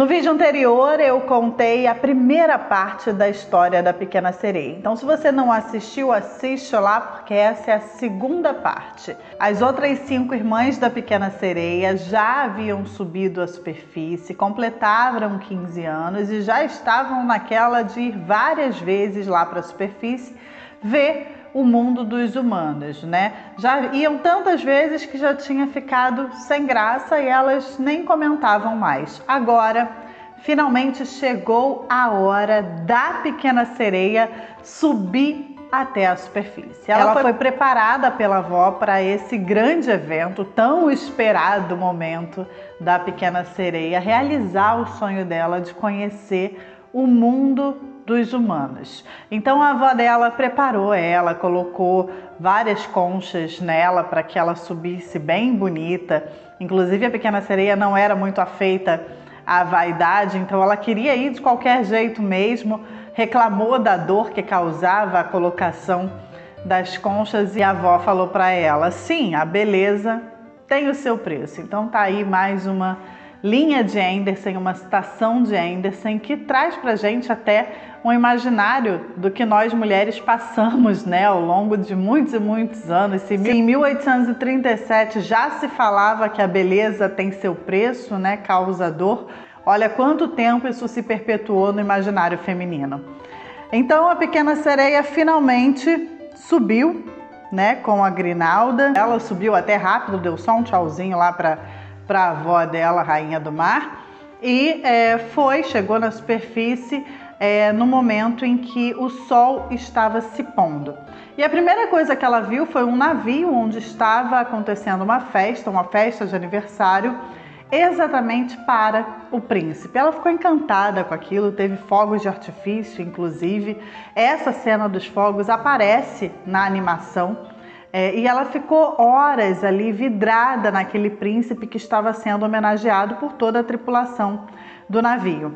No vídeo anterior eu contei a primeira parte da história da Pequena Sereia. Então se você não assistiu, assiste lá porque essa é a segunda parte. As outras 5 irmãs da Pequena Sereia já haviam subido à superfície, completaram 15 anos e já estavam naquela de ir várias vezes lá para a superfície ver o mundo dos humanos, né? Já iam tantas vezes que já tinha ficado sem graça e elas nem comentavam mais. Agora, finalmente chegou a hora da Pequena Sereia subir até a superfície. Ela foi preparada pela avó para esse grande evento, tão esperado momento da Pequena Sereia realizar o sonho dela de conhecer o mundo dos humanos. Então a avó dela preparou ela, colocou várias conchas nela para que ela subisse bem bonita. Inclusive a Pequena Sereia não era muito afeita à vaidade, então ela queria ir de qualquer jeito mesmo, reclamou da dor que causava a colocação das conchas e a avó falou para ela: sim, a beleza tem o seu preço. Então tá aí mais uma linha de Andersen, uma citação de Andersen que traz pra gente até um imaginário do que nós mulheres passamos, né, ao longo de muitos e muitos anos. Se em 1837 já se falava que a beleza tem seu preço, né, causa dor, olha quanto tempo isso se perpetuou no imaginário feminino. Então a Pequena Sereia finalmente subiu, né, com a grinalda. Ela subiu até rápido, deu só um tchauzinho lá para a avó dela, Rainha do Mar, e chegou na superfície no momento em que o sol estava se pondo. E a primeira coisa que ela viu foi um navio onde estava acontecendo uma festa de aniversário, exatamente para o príncipe. Ela ficou encantada com aquilo, teve fogos de artifício, inclusive. Essa cena dos fogos aparece na animação. E ela ficou horas ali vidrada naquele príncipe que estava sendo homenageado por toda a tripulação do navio.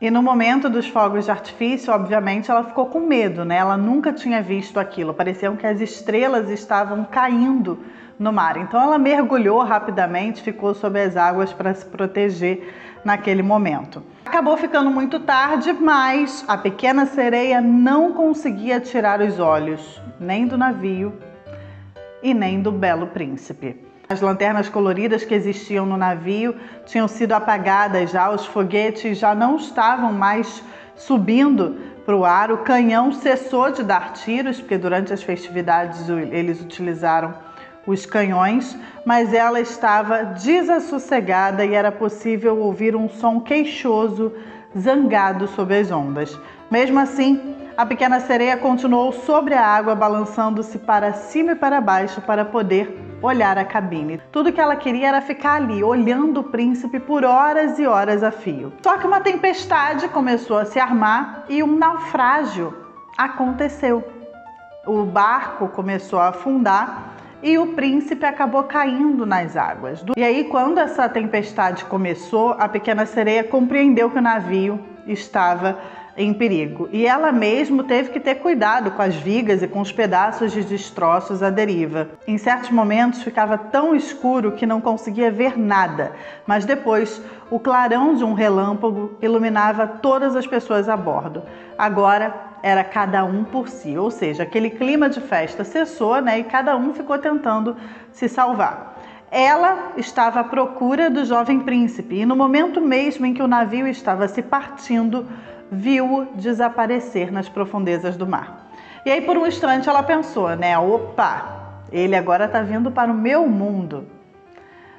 E no momento dos fogos de artifício, obviamente, ela ficou com medo, né? Ela nunca tinha visto aquilo, pareciam que as estrelas estavam caindo no mar. Então ela mergulhou rapidamente, ficou sob as águas para se proteger naquele momento. Acabou ficando muito tarde, mas a Pequena Sereia não conseguia tirar os olhos nem do navio e nem do belo príncipe. As lanternas coloridas que existiam no navio tinham sido apagadas já, os foguetes já não estavam mais subindo para o ar, o canhão cessou de dar tiros, porque durante as festividades eles utilizaram os canhões, mas ela estava desassossegada e era possível ouvir um som queixoso, zangado sob as ondas. Mesmo assim, a Pequena Sereia continuou sobre a água, balançando-se para cima e para baixo para poder olhar a cabine. Tudo que ela queria era ficar ali, olhando o príncipe por horas e horas a fio. Só que uma tempestade começou a se armar e um naufrágio aconteceu. O barco começou a afundar e o príncipe acabou caindo nas águas. E aí, quando essa tempestade começou, a Pequena Sereia compreendeu que o navio estava em perigo. E ela mesma teve que ter cuidado com as vigas e com os pedaços de destroços à deriva. Em certos momentos ficava tão escuro que não conseguia ver nada, mas depois o clarão de um relâmpago iluminava todas as pessoas a bordo. Agora era cada um por si, ou seja, aquele clima de festa cessou, né, e cada um ficou tentando se salvar. Ela estava à procura do jovem príncipe e no momento mesmo em que o navio estava se partindo, viu-o desaparecer nas profundezas do mar. E aí por um instante ela pensou, né? Opa, ele agora está vindo para o meu mundo.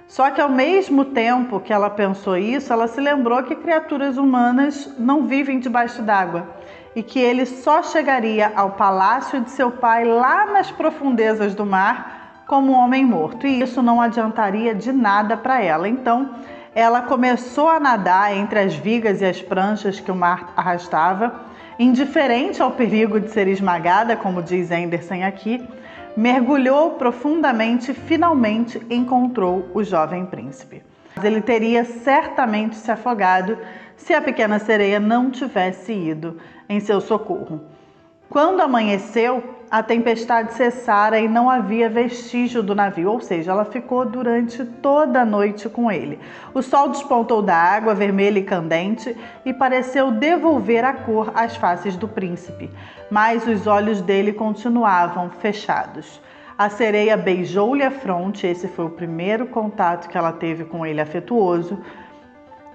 Só que ao mesmo tempo que ela pensou isso, ela se lembrou que criaturas humanas não vivem debaixo d'água e que ele só chegaria ao palácio de seu pai lá nas profundezas do mar como um homem morto. E isso não adiantaria de nada para ela. Então ela começou a nadar entre as vigas e as pranchas que o mar arrastava, indiferente ao perigo de ser esmagada, como diz Andersen aqui, mergulhou profundamente e finalmente encontrou o jovem príncipe. Ele teria certamente se afogado se a Pequena Sereia não tivesse ido em seu socorro. Quando amanheceu, a tempestade cessara e não havia vestígio do navio, ou seja, ela ficou durante toda a noite com ele. O sol despontou da água, vermelha e candente, e pareceu devolver a cor às faces do príncipe, mas os olhos dele continuavam fechados. A sereia beijou-lhe a fronte, esse foi o primeiro contato que ela teve com ele afetuoso,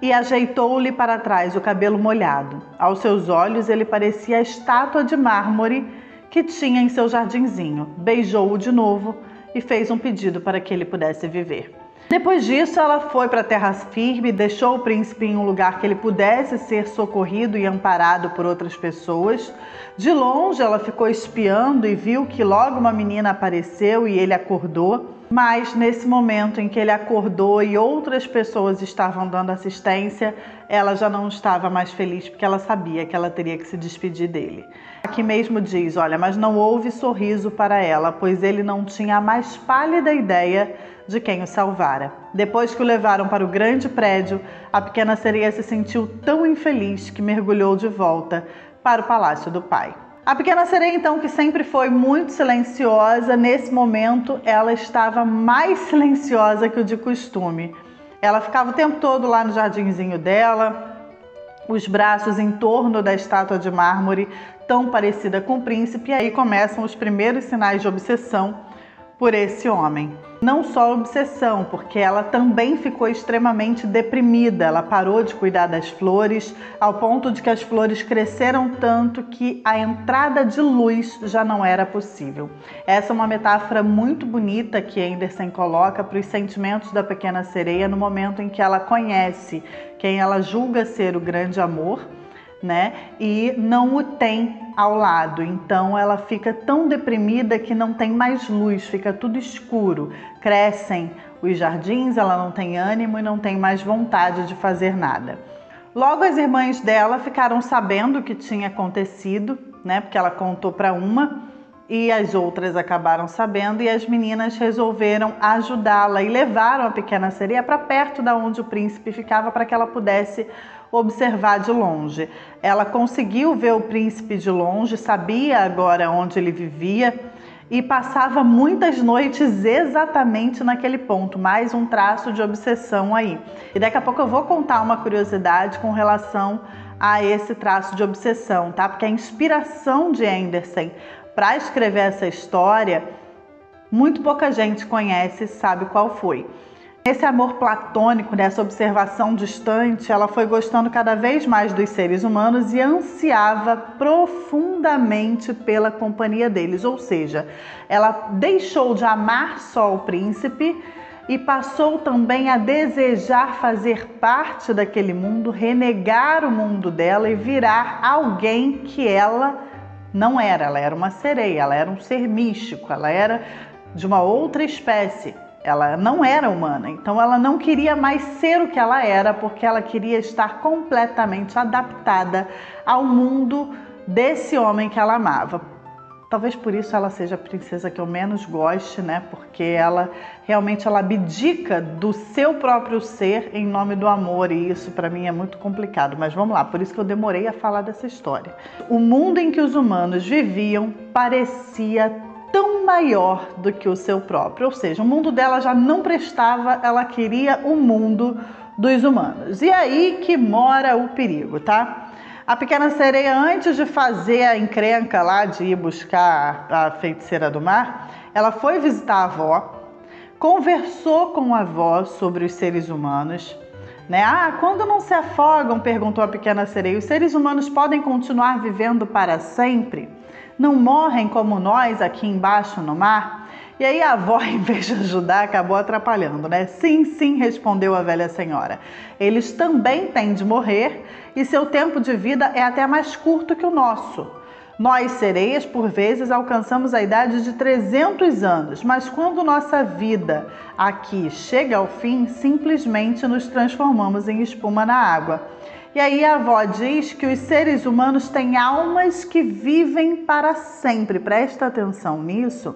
e ajeitou-lhe para trás o cabelo molhado. Aos seus olhos ele parecia a estátua de mármore que tinha em seu jardinzinho. Beijou-o de novo e fez um pedido para que ele pudesse viver. Depois disso, ela foi para a terra firme, deixou o príncipe em um lugar que ele pudesse ser socorrido e amparado por outras pessoas. De longe, ela ficou espiando e viu que logo uma menina apareceu e ele acordou. Mas nesse momento em que ele acordou e outras pessoas estavam dando assistência, ela já não estava mais feliz porque ela sabia que ela teria que se despedir dele. Aqui mesmo diz, olha, mas não houve sorriso para ela, pois ele não tinha a mais pálida ideia de quem o salvara. Depois que o levaram para o grande prédio, a pequena sereia se sentiu tão infeliz que mergulhou de volta para o palácio do pai. A pequena sereia, então, que sempre foi muito silenciosa, nesse momento ela estava mais silenciosa que o de costume. Ela ficava o tempo todo lá no jardinzinho dela, os braços em torno da estátua de mármore, tão parecida com o príncipe, e aí começam os primeiros sinais de obsessão por esse homem. Não só obsessão, porque ela também ficou extremamente deprimida. Ela parou de cuidar das flores, ao ponto de que as flores cresceram tanto que a entrada de luz já não era possível. Essa é uma metáfora muito bonita que Anderson coloca para os sentimentos da pequena sereia no momento em que ela conhece quem ela julga ser o grande amor, né? E não o tem ao lado, então ela fica tão deprimida que não tem mais luz, fica tudo escuro, crescem os jardins, ela não tem ânimo e não tem mais vontade de fazer nada. Logo as irmãs dela ficaram sabendo o que tinha acontecido, né? Porque ela contou para uma e as outras acabaram sabendo, e as meninas resolveram ajudá-la e levaram a pequena sereia para perto da onde o príncipe ficava para que ela pudesse observar de longe. Ela conseguiu ver o príncipe de longe, sabia agora onde ele vivia e passava muitas noites exatamente naquele ponto. Mais um traço de obsessão aí. E daqui a pouco eu vou contar uma curiosidade com relação a esse traço de obsessão, tá? Porque a inspiração de Anderson para escrever essa história, muito pouca gente conhece e sabe qual foi. Esse amor platônico, nessa observação distante, ela foi gostando cada vez mais dos seres humanos e ansiava profundamente pela companhia deles. Ou seja, ela deixou de amar só o príncipe e passou também a desejar fazer parte daquele mundo, renegar o mundo dela e virar alguém que ela não era. Ela era uma sereia, ela era um ser místico, ela era de uma outra espécie. Ela não era humana, então ela não queria mais ser o que ela era, porque ela queria estar completamente adaptada ao mundo desse homem que ela amava. Talvez por isso ela seja a princesa que eu menos goste, né? Porque ela realmente abdica do seu próprio ser em nome do amor, e isso para mim é muito complicado. Mas vamos lá, por isso que eu demorei a falar dessa história. O mundo em que os humanos viviam parecia tão maior do que o seu próprio, ou seja, o mundo dela já não prestava, ela queria o mundo dos humanos. E aí que mora o perigo, tá? A pequena sereia, antes de fazer a encrenca lá de ir buscar a feiticeira do mar, ela foi visitar a avó, conversou com a avó sobre os seres humanos, né? Quando não se afogam, perguntou a pequena sereia, os seres humanos podem continuar vivendo para sempre? Não morrem como nós aqui embaixo no mar? E aí a avó, em vez de ajudar, acabou atrapalhando, né? Sim, sim, respondeu a velha senhora. Eles também têm de morrer e seu tempo de vida é até mais curto que o nosso. Nós, sereias, por vezes, alcançamos a idade de 300 anos, mas quando nossa vida aqui chega ao fim, simplesmente nos transformamos em espuma na água. E aí a avó diz que os seres humanos têm almas que vivem para sempre. Presta atenção nisso,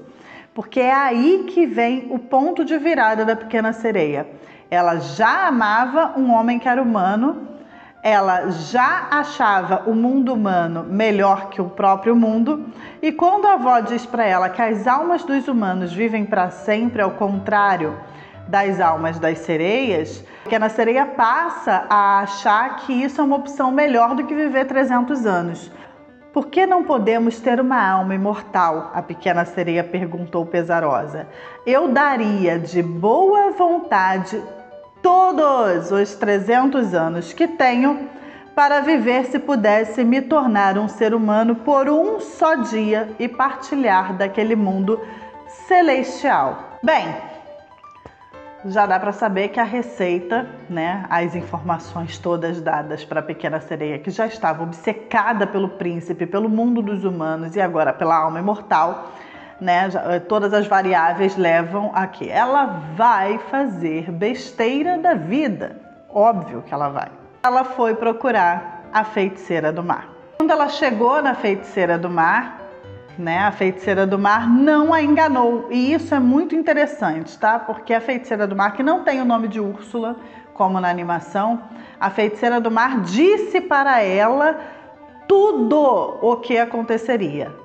porque é aí que vem o ponto de virada da pequena sereia. Ela já amava um homem que era humano, ela já achava o mundo humano melhor que o próprio mundo, e quando a avó diz para ela que as almas dos humanos vivem para sempre, ao contrário das almas das sereias, a pequena sereia passa a achar que isso é uma opção melhor do que viver 300 anos. Por que não podemos ter uma alma imortal? A pequena sereia perguntou pesarosa. Eu daria de boa vontade todos os 300 anos que tenho para viver se pudesse me tornar um ser humano por um só dia e partilhar daquele mundo celestial. Bem, já dá para saber que a receita, né, as informações todas dadas para a pequena sereia, que já estava obcecada pelo príncipe, pelo mundo dos humanos e agora pela alma imortal, né, todas as variáveis levam a que ela vai fazer besteira da vida. Óbvio que ela vai. Ela foi procurar a feiticeira do mar. Quando ela chegou na feiticeira do mar, né, a feiticeira do mar não a enganou. E isso é muito interessante, tá? Porque a feiticeira do mar, que não tem o nome de Úrsula, como na animação, a feiticeira do mar disse para ela tudo o que aconteceria.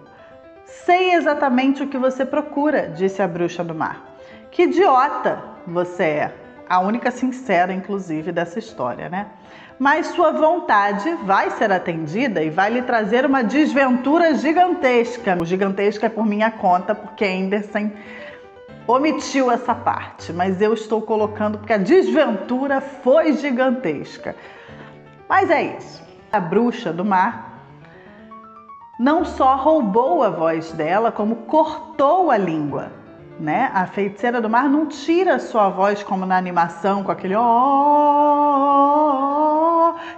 Sei exatamente o que você procura, disse a bruxa do mar. Que idiota você é. A única sincera, inclusive, dessa história, né? Mas sua vontade vai ser atendida e vai lhe trazer uma desventura gigantesca. O gigantesca é por minha conta, porque Andersen omitiu essa parte, mas eu estou colocando porque a desventura foi gigantesca. Mas é isso. A bruxa do mar não só roubou a voz dela, como cortou a língua, né? A feiticeira do mar não tira sua voz como na animação, com aquele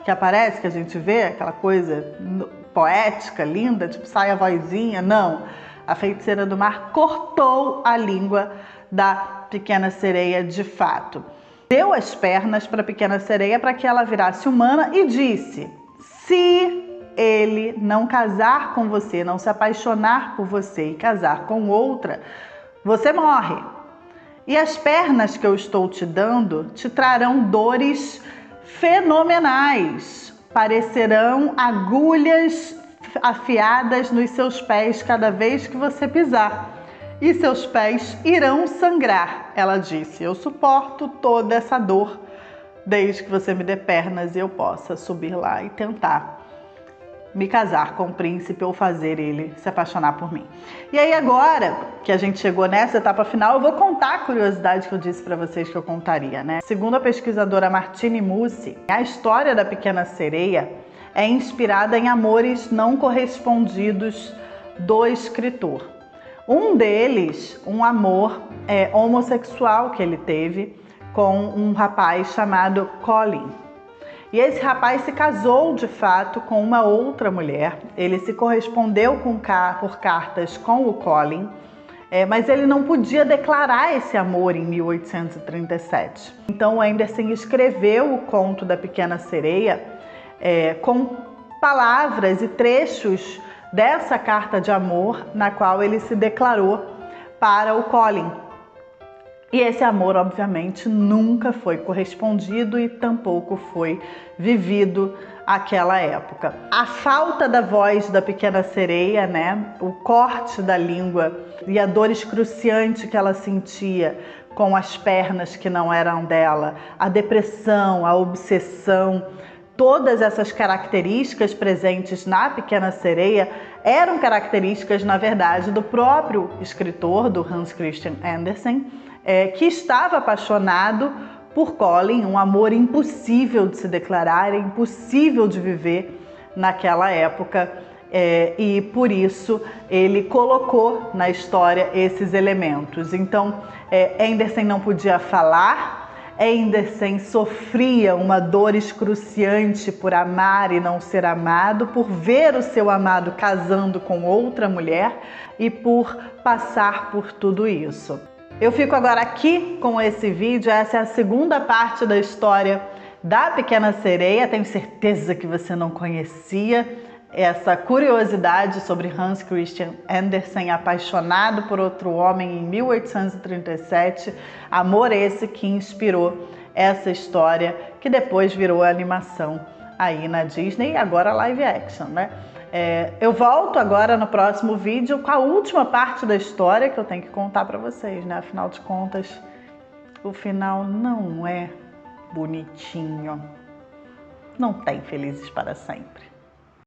que aparece, que a gente vê, aquela coisa poética, linda, tipo sai a vozinha. Não, a feiticeira do mar cortou a língua da pequena sereia de fato. Deu as pernas para a pequena sereia para que ela virasse humana e disse: se ele não casar com você, não se apaixonar por você e casar com outra, você morre. E as pernas que eu estou te dando te trarão dores fenomenais. Parecerão agulhas afiadas nos seus pés cada vez que você pisar. E seus pés irão sangrar. Ela disse: eu suporto toda essa dor, desde que você me dê pernas e eu possa subir lá e tentar me casar com o príncipe ou fazer ele se apaixonar por mim. E aí agora que a gente chegou nessa etapa final, eu vou contar a curiosidade que eu disse para vocês que eu contaria, né? Segundo a pesquisadora Martine Mussi, a história da pequena sereia é inspirada em amores não correspondidos do escritor. Um deles, um amor homossexual que ele teve com um rapaz chamado Colin. E esse rapaz se casou de fato com uma outra mulher. Ele se correspondeu por cartas com o Colin, mas ele não podia declarar esse amor em 1837. Então Andersen escreveu o conto da Pequena Sereia com palavras e trechos dessa carta de amor na qual ele se declarou para o Colin. E esse amor, obviamente, nunca foi correspondido e tampouco foi vivido naquela época. A falta da voz da pequena sereia, né? O corte da língua e a dor excruciante que ela sentia com as pernas que não eram dela, a depressão, a obsessão, todas essas características presentes na Pequena Sereia eram características, na verdade, do próprio escritor, do Hans Christian Andersen, que estava apaixonado por Colin, um amor impossível de se declarar, impossível de viver naquela época, e por isso ele colocou na história esses elementos. Então, Andersen não podia falar, Andersen sofria uma dor excruciante por amar e não ser amado, por ver o seu amado casando com outra mulher e por passar por tudo isso. Eu fico agora aqui com esse vídeo. Essa é a segunda parte da história da Pequena Sereia. Tenho certeza que você não conhecia essa curiosidade sobre Hans Christian Andersen, apaixonado por outro homem em 1837. Amor esse que inspirou essa história, que depois virou a animação aí na Disney, agora live action, né? Eu volto agora no próximo vídeo com a última parte da história que eu tenho que contar para vocês, né? Afinal de contas, o final não é bonitinho. Não tem Felizes para Sempre.